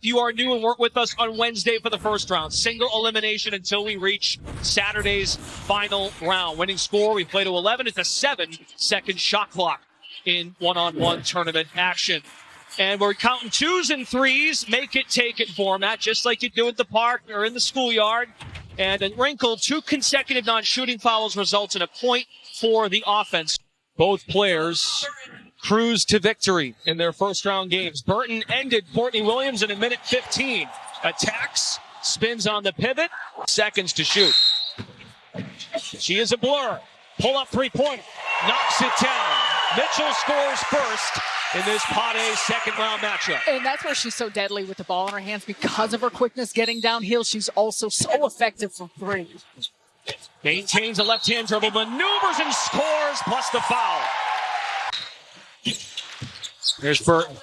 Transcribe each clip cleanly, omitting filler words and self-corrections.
you are new and weren't with us on Wednesday for the first round. Single elimination until we reach Saturday's final round. Winning score, we play to 11. It's a 7-second shot clock in one-on-one tournament action. And we're counting 2s and 3s, make it, take it format, just like you do at the park or in the schoolyard. And a wrinkle, 2 consecutive non-shooting fouls results in a point for the offense. Both players cruised to victory in their first-round games. Burton ended Courtney Williams in a minute 15. Attacks, spins on the pivot, seconds to shoot. She is a blur. Pull-up three-pointer, knocks it down. Mitchell scores first in this Pot A second-round matchup. And that's where she's so deadly with the ball in her hands because of her quickness getting downhill. She's also so effective from three. Maintains a left-hand dribble, maneuvers and scores, plus the foul. There's Burton.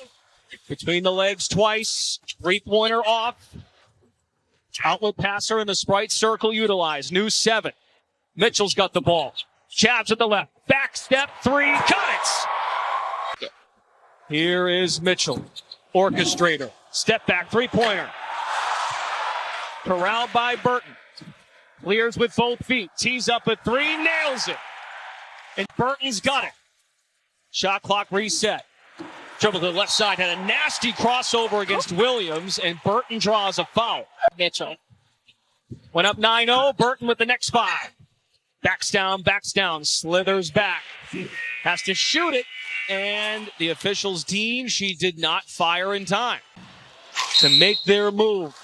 Between the legs twice. Three-pointer off. Outlet passer in the Sprite circle utilized. New 7. Mitchell's got the ball. Jabs at the left. Back step 3. Got it! Here is Mitchell. Orchestrator. Step back. Three-pointer. Corralled by Burton. Clears with both feet. Tees up a 3. Nails it. And Burton's got it. Shot clock reset. Dribble to the left side. Had a nasty crossover against Williams. And Burton draws a foul. Mitchell. Went up 9-0. Burton with the next 5. Backs down, slithers back. Has to shoot it, and the officials deem she did not fire in time to make their move.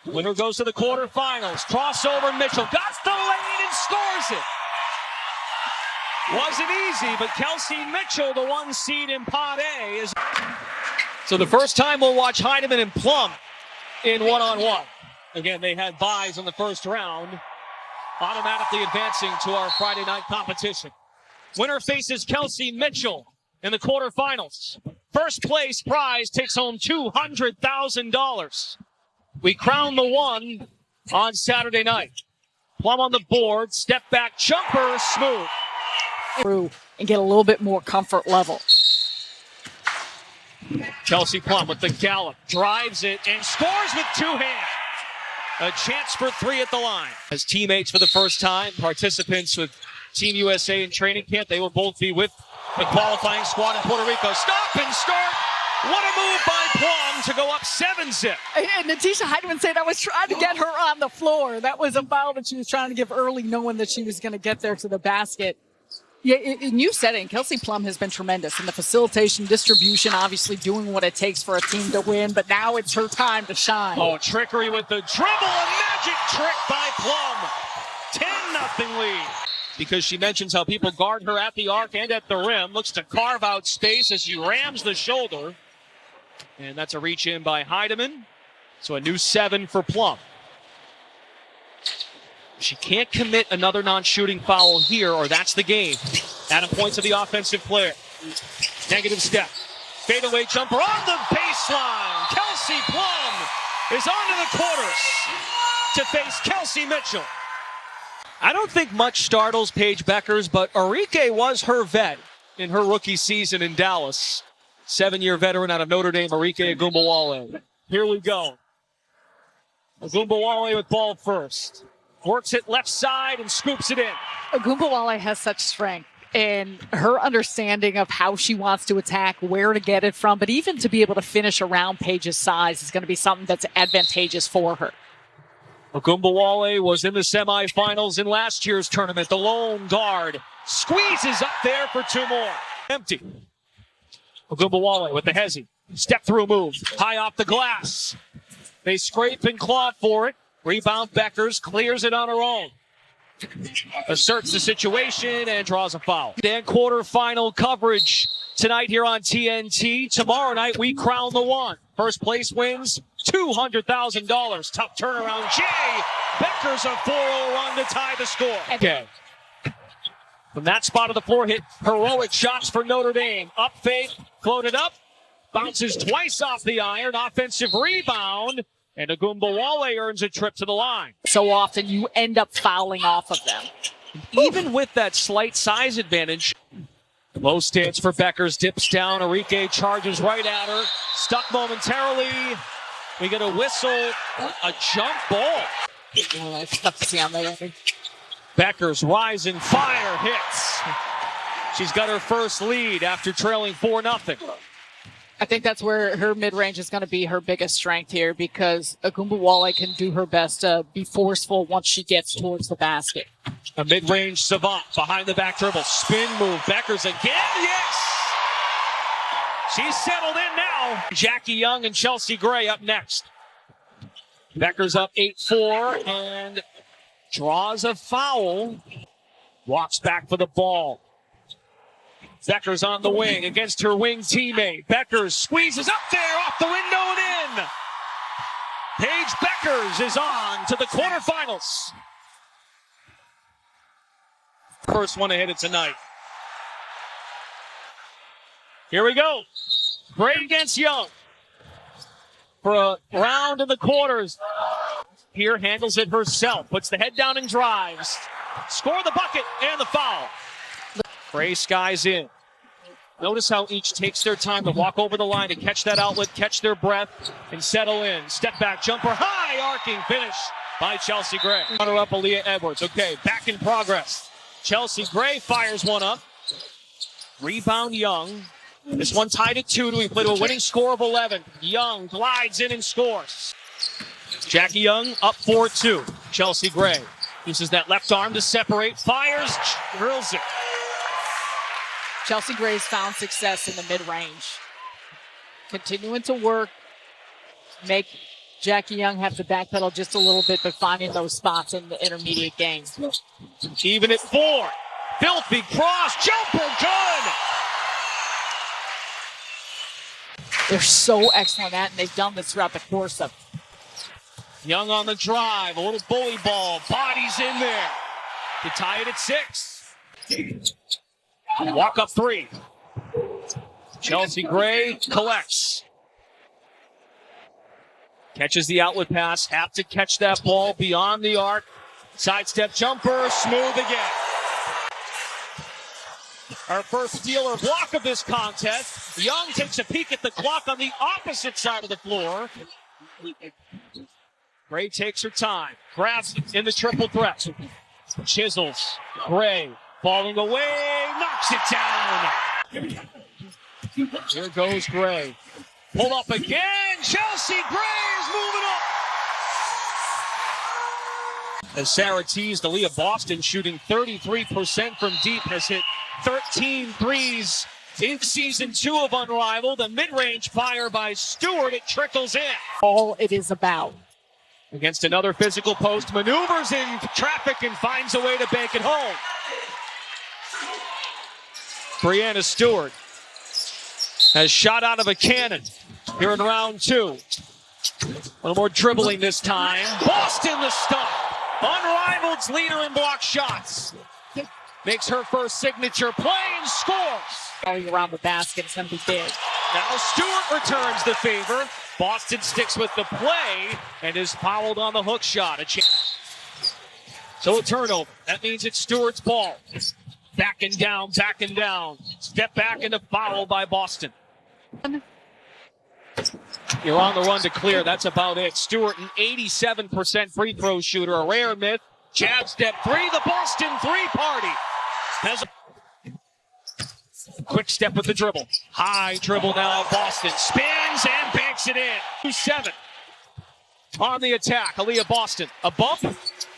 Winner goes to the quarterfinals. Crossover, Mitchell got the lane and scores it. Wasn't easy, but Kelsey Mitchell, the 1 seed in Pot A, is... So the first time we'll watch Hiedeman and Plum in one-on-one. Again, they had byes in the first round. Automatically advancing to our Friday night competition. Winner faces Kelsey Mitchell in the quarterfinals. First place prize takes home $200,000. We crown the 1 on Saturday night. Plum on the board, step back jumper, smooth. Through and get a little bit more comfort level. Kelsey Plum with the gallop, drives it and scores with 2 hands. A chance for 3 at the line. As teammates for the first time, participants with Team USA in training camp, they will both be with the qualifying squad in Puerto Rico. Stop and start. What a move by Plum to go up 7-zip. And Natisha Hiedeman said, I was trying to get her on the floor. That was a foul that she was trying to give early, knowing that she was going to get there to the basket. Yeah, and you said it, and Kelsey Plum has been tremendous in the facilitation, distribution, obviously doing what it takes for a team to win, but now it's her time to shine. Oh, trickery with the dribble, a magic trick by Plum. 10-0 lead. Because she mentions how people guard her at the arc and at the rim. Looks to carve out space as she rams the shoulder. And that's a reach in by Hiedeman. So a new 7 for Plum. She can't commit another non-shooting foul here, or that's the game. Adding points to the offensive player. Negative step. Fadeaway jumper on the baseline. Kelsey Plum is onto the quarters to face Kelsey Mitchell. I don't think much startles Paige Bueckers, but Arike was her vet in her rookie season in Dallas. 7-year veteran out of Notre Dame, Arike Ogunbowale. Here we go. Ogunbowale with ball first. Works it left side and scoops it in. Ogunbowale has such strength, and her understanding of how she wants to attack, where to get it from, but even to be able to finish around Paige's size is going to be something that's advantageous for her. Ogunbowale was in the semifinals in last year's tournament. The lone guard squeezes up there for 2 more. Empty. Ogunbowale with the hezzy. Step through move. High off the glass. They scrape and claw for it. Rebound, Bueckers clears it on her own. Asserts the situation and draws a foul. And quarterfinal coverage tonight here on TNT. Tomorrow night we crown the 1. First place wins $200,000. Tough turnaround. Jay Bueckers a 4-0 run to tie the score. Okay. From that spot of the floor, hit heroic shots for Notre Dame. Up fake, floated up, bounces twice off the iron. Offensive rebound. And Ogunbowale earns a trip to the line. So often you end up fouling off of them. Even with that slight size advantage, Low stance for Bueckers, dips down. Arike charges right at her. Stuck momentarily. We get a whistle, a jump ball. It's tough to see on there. Bueckers, rising fire, hits. She's got her first lead after trailing 4-0. I think that's where her mid-range is going to be her biggest strength here, because Ogunbowale can do her best to be forceful once she gets towards the basket. A mid-range savant behind the back dribble. Spin move. Bueckers again. Yes! She's settled in now. Jackie Young and Chelsea Gray up next. Bueckers up 8-4 and draws a foul. Walks back for the ball. Bueckers on the wing against her wing teammate. Bueckers squeezes up there off the window and in. Paige Bueckers is on to the quarterfinals. First one to hit it tonight. Here we go. Gray against Young for a round in the quarters. Here handles it herself. Puts the head down and drives. Score the bucket and the foul. Gray skies in. Notice how each takes their time to walk over the line to catch that outlet, catch their breath, and settle in. Step back jumper, high arcing finish by Chelsea Gray. Runner up Aaliyah Edwards. Okay, back in progress. Chelsea Gray fires one up. Rebound Young. This one tied at 2. We play to a winning score of 11. Young glides in and scores. Jackie Young up 4-2. Chelsea Gray uses that left arm to separate, fires, drills it. Chelsea Gray's found success in the mid-range. Continuing to work, make Jackie Young have to backpedal just a little bit, but finding those spots in the intermediate game. Even at 4. Filthy cross, jumper, good! They're so excellent at it, and they've done this throughout the course of. Young on the drive, a little bully ball, bodies in there to tie it at 6. Walk up 3. Chelsea Gray collects. Catches the outlet pass. Have to catch that ball beyond the arc. Sidestep jumper. Smooth again. Our first steal or block of this contest. Young takes a peek at the clock on the opposite side of the floor. Gray takes her time. Grabs in the triple threat. Chisels. Gray. Falling away, knocks it down. Here goes Gray. Pull up again. Chelsea Gray is moving up. As Sarah teased, Aaliyah Boston shooting 33% from deep, has hit 13 threes in season 2 of Unrivaled. A mid-range fire by Stewart. It trickles in. All it is about. Against another physical post, maneuvers in traffic and finds a way to bank it home. Breanna Stewart has shot out of a cannon here in round 2. A little more dribbling this time. Boston the stop. Unrivaled's leader in block shots. Makes her first signature play and scores. Going around the basket, it's going to be big. Now Stewart returns the favor. Boston sticks with the play and is fouled on the hook shot. So a turnover. That means it's Stewart's ball. Backing down, backing down. Step back and a foul by Boston. You're on the run to clear. That's about it. Stewart, an 87% free throw shooter. A rare myth. Jab step 3. The Boston 3-party. Has a quick step with the dribble. High dribble now. Boston spins and banks it in. 2-7. On the attack. Aliyah Boston. A bump.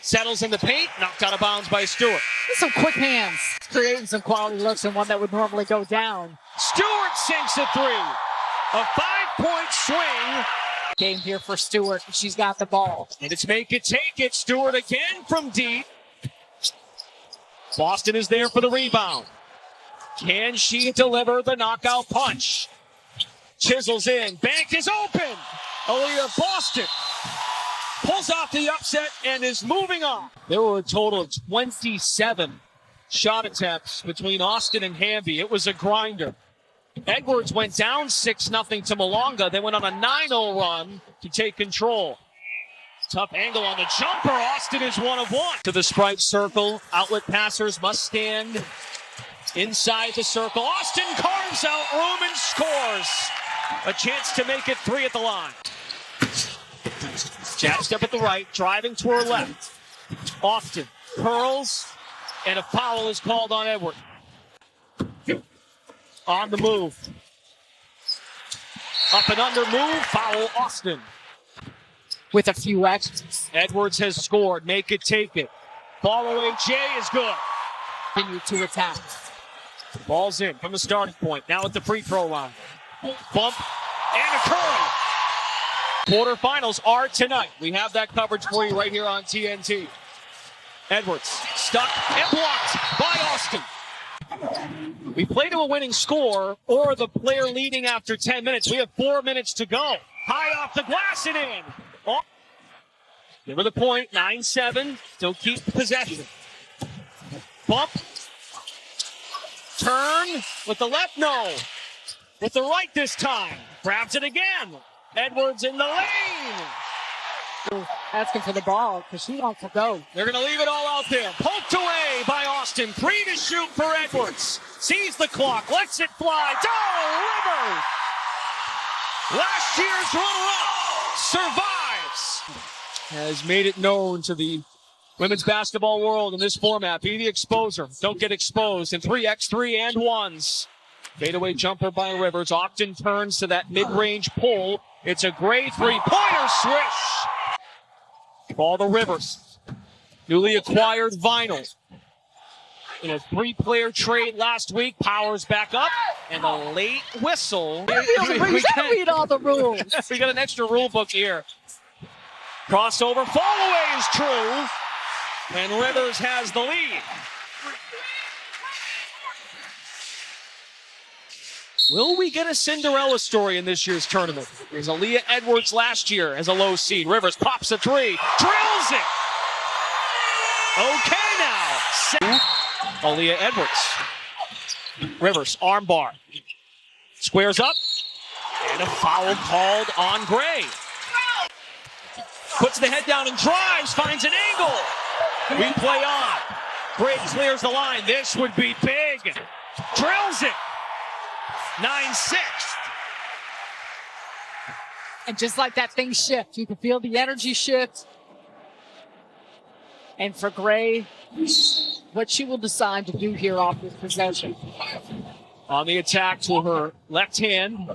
Settles in the paint. Knocked out of bounds by Stewart. Some quick hands. Creating some quality looks and one that would normally go down. Stewart sinks a 3. A 5-point swing. Game here for Stewart. She's got the ball. And it's make it, take it. Stewart again from deep. Boston is there for the rebound. Can she deliver the knockout punch? Chisels in. Bank is open. Aliyah Boston pulls off the upset and is moving on. There were a total of 27 shot attempts between Austin and Hamby. It was a grinder. Edwards went down 6-0 to Malonga. They went on a 9-0 run to take control. Tough angle on the jumper. Austin is 1 of 1. To the Sprite circle. Outlet passers must stand Inside the circle, Austin carves out room and scores. A chance to make it 3 at the line. Jab step at the right, driving to her left. Austin curls, and a foul is called on Edward. On the move. Up and under move, foul Austin. With a few extras. Edwards has scored, make it, take it. Ball away, Jay is good. Continue to attack. Ball's in from the starting point, now at the free throw line. Bump and a curl. Quarterfinals are tonight. We have that coverage for you right here on TNT. Edwards stuck and blocked by Austin. We play to a winning score or the player leading after 10 minutes. We have 4 minutes to go. High off the glass and in. Oh. Give her the point, 9-7. Still keep possession. Bump. Turn with the left, no. With the right this time. Grabs it again. Edwards in the lane. Asking for the ball because she wants to go. They're going to leave it all out there. Poked away by Austin. 3 to shoot for Edwards. Sees the clock. Lets it fly. Rivers. Last year's runner-up survives. Has made it known to the women's basketball world in this format. Be the exposer. Don't get exposed. In 3x3 and ones. Fadeaway jumper by Rivers. Often turns to that mid-range pull. It's a great three-pointer swish. Ball to Rivers. Newly acquired Vinyl. In a 3-player trade last week. Powers back up. And a late whistle. We gotta read all the rules. We got an extra rule book here. Crossover. Fall away is true. And Rivers has the lead. Will we get a Cinderella story in this year's tournament? There's Aliyah Edwards last year as a low seed. Rivers pops a 3, drills it. Okay now. Aliyah Edwards. Rivers, armbar. Squares up. And a foul called on Gray. Puts the head down and drives, finds an angle. We play on. Gray clears the line. This would be big. Drills it. 9-6. And just like that, things shift. You can feel the energy shift. And for Gray, what she will decide to do here off this possession. On the attack to her left hand.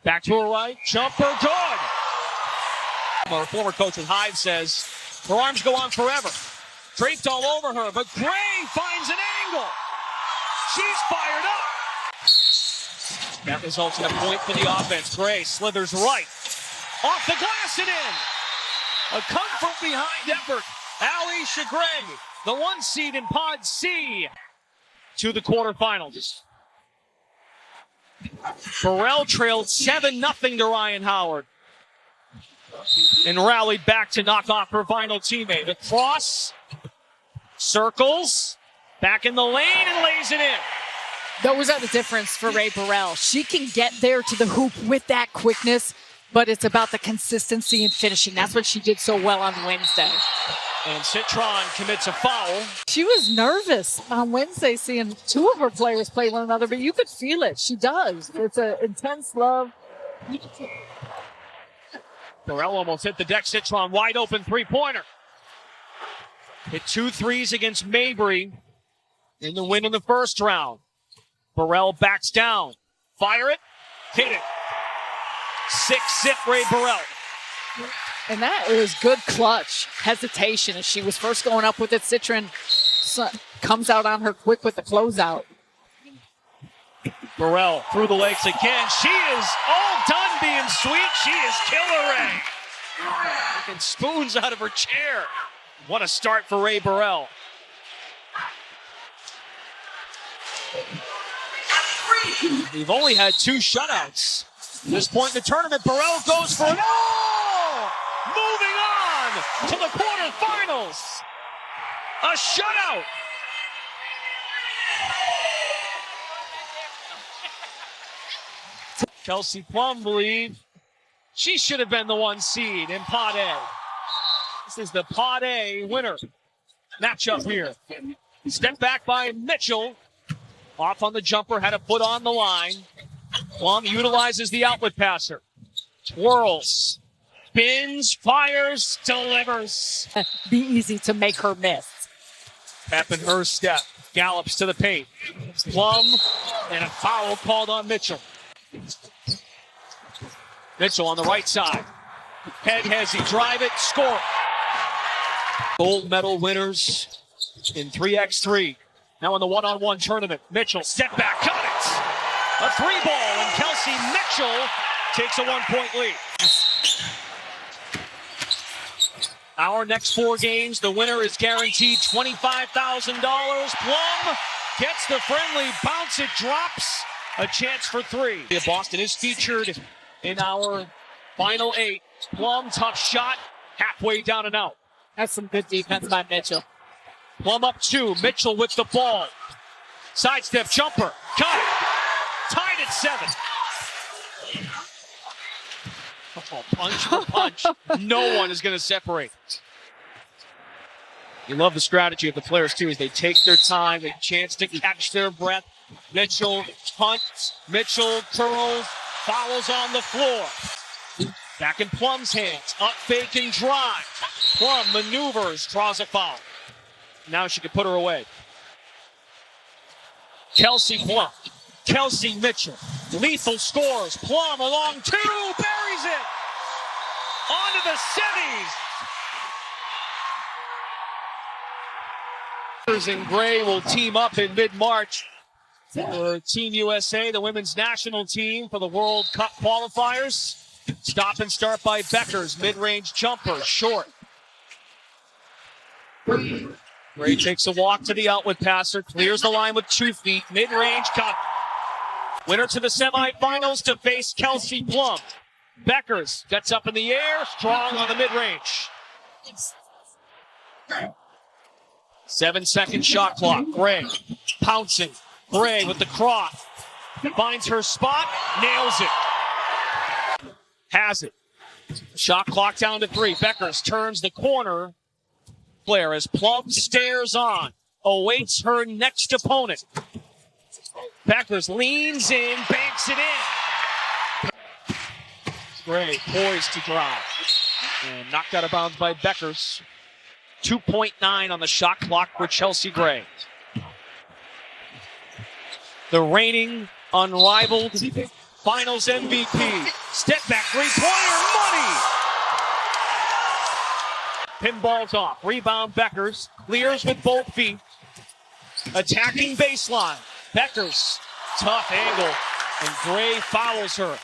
Back to her right. Jumper good. Our former coach with Hive says her arms go on forever. Draped all over her, but Gray finds an angle. She's fired up. That results in a point for the offense. Gray slithers right. Off the glass and in. A come from behind effort. Allisha Gray, the 1 seed in Pod C, to the quarterfinals. Burrell trailed 7-0 to Ryan Howard. And rallied back to knock off her final teammate. Across, circles, back in the lane and lays it in. Those are the difference for Ray Burrell. She can get there to the hoop with that quickness, but it's about the consistency and finishing. That's what she did so well on Wednesday. And Citron commits a foul. She was nervous on Wednesday seeing 2 of her players play one another, but you could feel it. She does. It's an intense love. Burrell almost hit the deck. Citron wide open 3-pointer. Hit 2 threes against Mabry in the win in the first round. Burrell backs down. Fire it. Hit it. 6-zip Ray Burrell. And that is good clutch hesitation as she was first going up with it. Citron comes out on her quick with the closeout. Burrell through the legs again. She is all done being sweet. She is Killer Ray. Taking spoons out of her chair. What a start for Ray Burrell. We've only had 2 shutouts. At this point in the tournament, Burrell goes for it. Oh! Moving on to the quarterfinals. A shutout. Kelsey Plum believe she should have been the 1 seed in Pod A. This is the Pod A winner matchup here. Step back by Mitchell. Off on the jumper, had a foot on the line. Plum utilizes the outlet passer. Twirls, spins, fires, delivers. Be easy to make her miss. Pep in her step, gallops to the paint. Plum, and a foul called on Mitchell. Mitchell on the right side. Head has he drive it, score. Gold medal winners in 3x3. Now in the one-on-one tournament. Mitchell, step back, got it! A three ball, and Kelsey Mitchell takes a 1-point lead. Our next 4 games, the winner is guaranteed $25,000. Plum gets the friendly bounce, it drops. A chance for 3. Boston is featured in our final 8. Plum, tough shot, halfway down and out. That's some good defense by Mitchell. Plum up 2, Mitchell with the ball. Sidestep jumper, got it. Tied at 7. Oh, punch for punch. No one is going to separate. You love the strategy of the players, too, as they take their time, a chance to catch their breath. Mitchell punts, Mitchell curls, fouls on the floor. Back in Plum's hands, up fake and drive. Plum maneuvers, draws a foul. Now she can put her away. Kelsey Plum. Kelsey Mitchell. Lethal scores. Plum along 2. Buries it. Onto the semis. And Gray will team up in mid-March for Team USA, the women's national team, for the World Cup qualifiers. Stop and start by Bueckers. Mid-range jumper. Short. Gray takes a walk to the outlet passer. Clears the line with 2 feet. Mid-range cut. Winner to the semifinals to face Kelsey Plum. Bueckers gets up in the air, strong on the mid-range. 7-second shot clock. Gray pouncing. Gray with the cross. Finds her spot, nails it. Has it. Shot clock down to 3. Bueckers turns the corner. Player as Plum stares on. Awaits her next opponent. Bueckers leans in, banks it in. Gray poised to drive. And knocked out of bounds by Bueckers. 2.9 on the shot clock for Chelsea Gray. The reigning, unrivaled finals MVP. Step back three-pointer, money! Pinball's off. Rebound Bueckers. Clears with both feet. Attacking baseline. Bueckers. Tough angle. And Gray fouls her.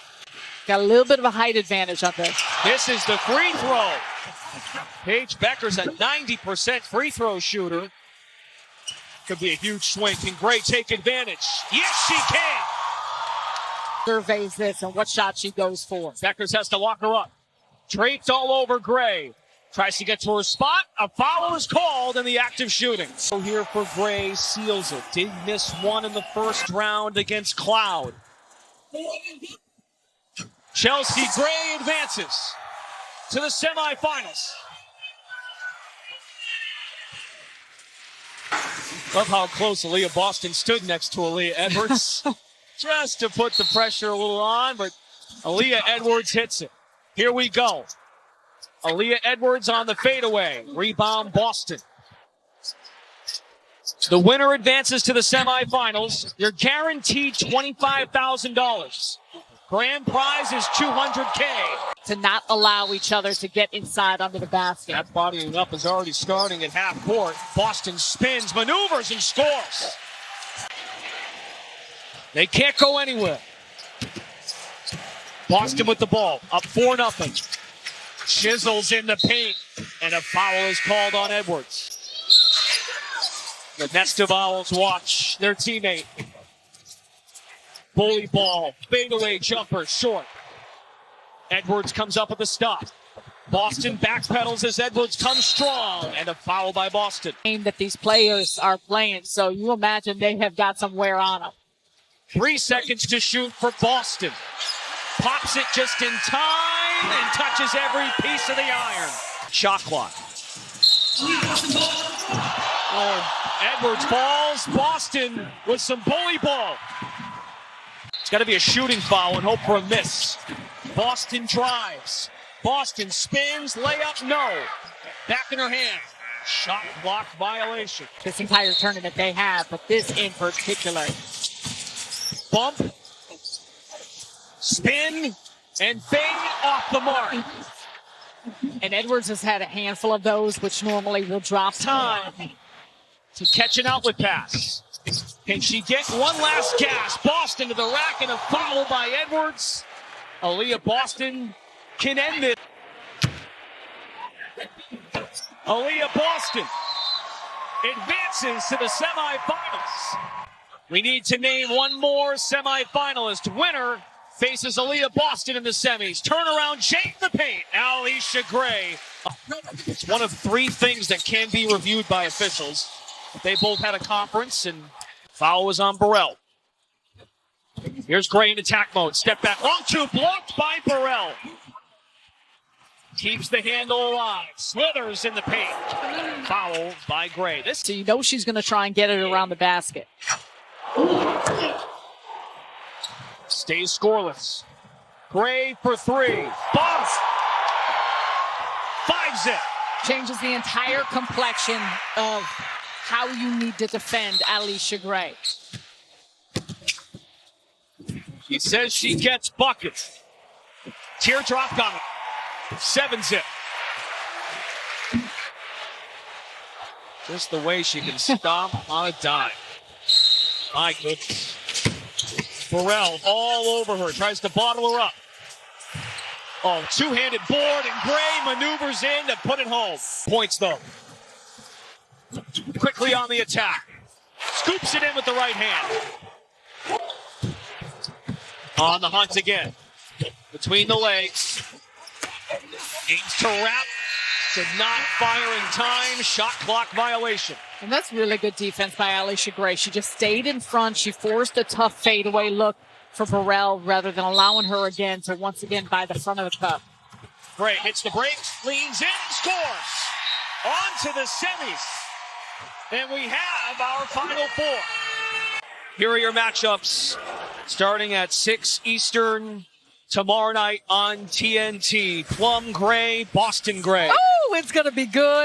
Got a little bit of a height advantage on this. This is the free throw. Paige Bueckers, a 90% free throw shooter. Could be a huge swing. Can Gray take advantage? Yes, she can. Surveys this and what shot she goes for. Bueckers has to lock her up. Draped all over Gray. Tries to get to her spot. A foul is called in the act of shooting. So here for Gray, seals it. Did miss one in the first round against Cloud. Chelsea Gray advances to the semifinals. Love how close Aliyah Boston stood next to Aliyah Edwards. Just to put the pressure a little on, but Aliyah Edwards hits it. Here we go. Aliyah Edwards on the fadeaway. Rebound Boston. The winner advances to the semifinals. You're guaranteed $25,000. Grand prize is $200K. To not allow each other to get inside under the basket. That bodying up is already starting at half court. Boston spins, maneuvers, and scores. They can't go anywhere. Boston with the ball, up 4-0. Chisels in the paint, and a foul is called on Edwards. The Nesta Owls watch their teammate. Bully ball, fadeaway jumper, short. Edwards comes up with a stop. Boston backpedals as Edwards comes strong, and a foul by Boston. Game that these players are playing, so you imagine they have got some wear on them. 3 seconds to shoot for Boston. Pops it just in time and touches every piece of the iron. Shot clock. Edwards falls. Boston with some bully ball. It's got to be a shooting foul and hope for a miss. Boston drives. Boston spins. Layup, no. Back in her hand. Shot clock violation. This entire tournament they have, but this in particular. Bump. Spin. And fade off the mark. And Edwards has had a handful of those, which normally will drop Time to catch an outlet pass. Can she get one last gas? Boston to the rack and a foul by Edwards. Aliyah Boston can end it. Aliyah Boston advances to the semifinals. We need to name one more semifinalist. Winner faces Aliyah Boston in the semis. Turnaround, shake the paint. Allisha Gray. It's one of three things that can be reviewed by officials. They both had a conference, and foul was on Burrell. Here's Gray in attack mode. Step back. Long two blocked by Burrell. Keeps the handle alive. Slithers in the paint. Foul by Gray. So you know she's going to try and get it around the basket. Stays scoreless. Gray for three. Bombs. 5-zip. Changes the entire complexion of how you need to defend Allisha Gray. She says she gets buckets. Teardrop got it. 7-zip. Just the way she can stop on a dime. My goodness. Burrell all over her. Tries to bottle her up. Oh, two-handed board, and Gray maneuvers in to put it home. Points, though. Quickly on the attack. Scoops it in with the right hand. On the hunt again. Between the legs. Aims to wrap. To not fire in time. Shot clock violation. And that's really good defense by Allisha Gray. She just stayed in front. She forced a tough fadeaway look for Burrell rather than allowing her again to once again by the front of the cup. Gray hits the brakes, leans in, scores. On to the semis. And we have our Final Four. Here are your matchups starting at 6 Eastern tomorrow night on TNT. Plum Gray, Boston Gray. Oh, it's going to be good.